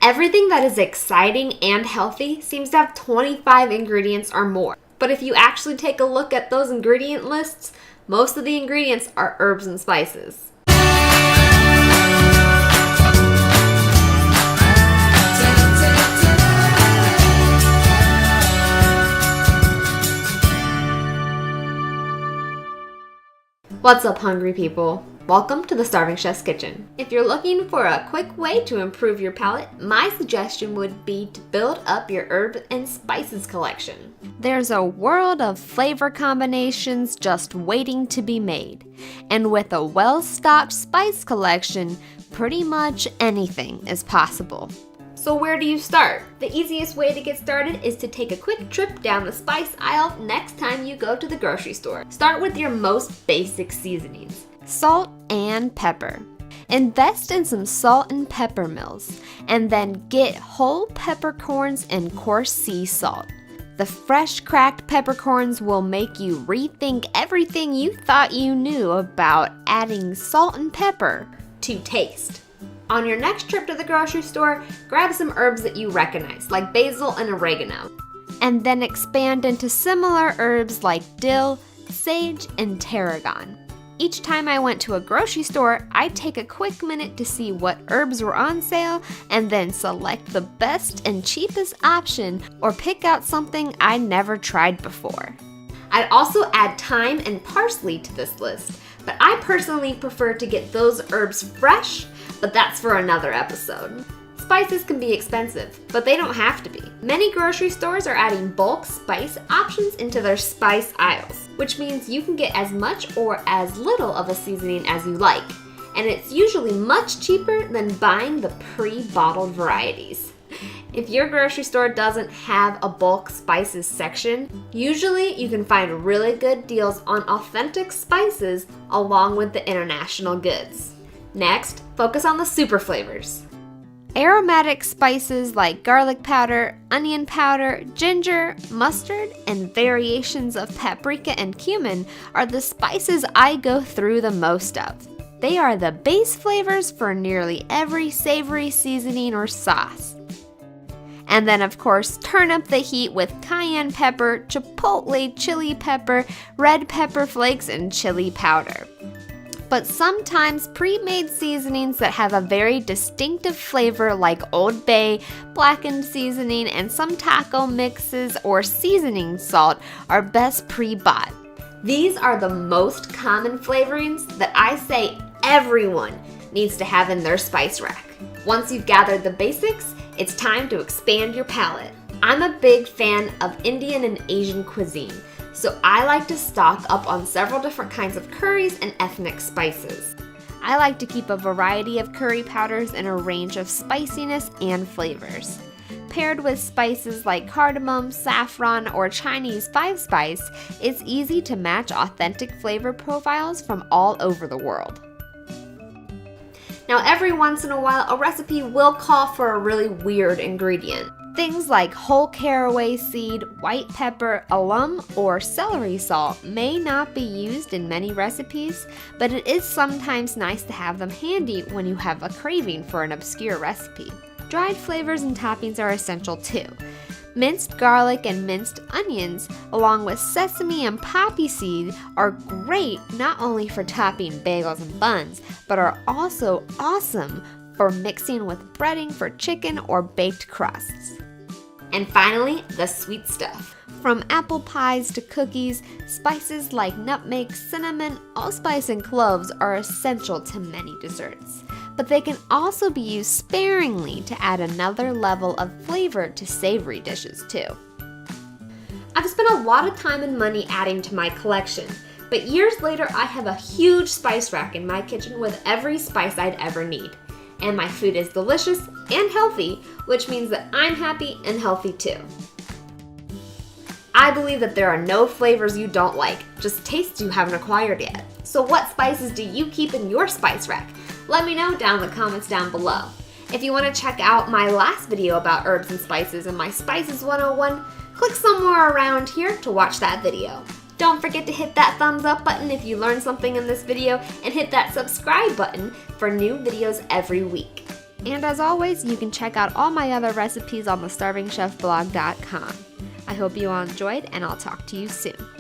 Everything that is exciting and healthy seems to have 25 ingredients or more. But if you actually take a look at those ingredient lists, most of the ingredients are herbs and spices. What's up, hungry people? Welcome to the Starving Chef's Kitchen. If you're looking for a quick way to improve your palate, my suggestion would be to build up your herbs and spices collection. There's a world of flavor combinations just waiting to be made. And with a well-stocked spice collection, pretty much anything is possible. So where do you start? The easiest way to get started is to take a quick trip down the spice aisle next time you go to the grocery store. Start with your most basic seasonings. Salt and pepper. Invest in some salt and pepper mills, and then get whole peppercorns and coarse sea salt. The fresh cracked peppercorns will make you rethink everything you thought you knew about adding salt and pepper to taste. On your next trip to the grocery store, grab some herbs that you recognize, like basil and oregano, and then expand into similar herbs like dill, sage, and tarragon. Each time I went to a grocery store, I'd take a quick minute to see what herbs were on sale and then select the best and cheapest option or pick out something I never tried before. I'd also add thyme and parsley to this list, but I personally prefer to get those herbs fresh, but that's for another episode. Spices can be expensive, but they don't have to be. Many grocery stores are adding bulk spice options into their spice aisles, which means you can get as much or as little of a seasoning as you like, and it's usually much cheaper than buying the pre-bottled varieties. If your grocery store doesn't have a bulk spices section, usually you can find really good deals on authentic spices along with the international goods. Next, focus on the super flavors. Aromatic spices like garlic powder, onion powder, ginger, mustard, and variations of paprika and cumin are the spices I go through the most of. They are the base flavors for nearly every savory seasoning or sauce. And then, of course, turn up the heat with cayenne pepper, chipotle chili pepper, red pepper flakes, and chili powder. But sometimes pre-made seasonings that have a very distinctive flavor like Old Bay, blackened seasoning, and some taco mixes or seasoning salt are best pre-bought. These are the most common flavorings that I say everyone needs to have in their spice rack. Once you've gathered the basics, it's time to expand your palate. I'm a big fan of Indian and Asian cuisine, so I like to stock up on several different kinds of curries and ethnic spices. I like to keep a variety of curry powders in a range of spiciness and flavors. Paired with spices like cardamom, saffron, or Chinese five-spice, it's easy to match authentic flavor profiles from all over the world. Now, every once in a while, a recipe will call for a really weird ingredient. Things like whole caraway seed, white pepper, alum, or celery salt may not be used in many recipes, but it is sometimes nice to have them handy when you have a craving for an obscure recipe. Dried flavors and toppings are essential too. Minced garlic and minced onions, along with sesame and poppy seed, are great not only for topping bagels and buns, but are also awesome for mixing with breading for chicken or baked crusts. And finally, the sweet stuff. From apple pies to cookies, spices like nutmeg, cinnamon, allspice, and cloves are essential to many desserts. But they can also be used sparingly to add another level of flavor to savory dishes too. I've spent a lot of time and money adding to my collection, but years later I have a huge spice rack in my kitchen with every spice I'd ever need. And my food is delicious and healthy, which means that I'm happy and healthy too. I believe that there are no flavors you don't like, just tastes you haven't acquired yet. So what spices do you keep in your spice rack? Let me know down in the comments down below. If you want to check out my last video about herbs and spices and my Spices 101, click somewhere around here to watch that video. Don't forget to hit that thumbs up button if you learned something in this video, and hit that subscribe button for new videos every week. And as always, you can check out all my other recipes on the StarvingChefBlog.com. I hope you all enjoyed, and I'll talk to you soon.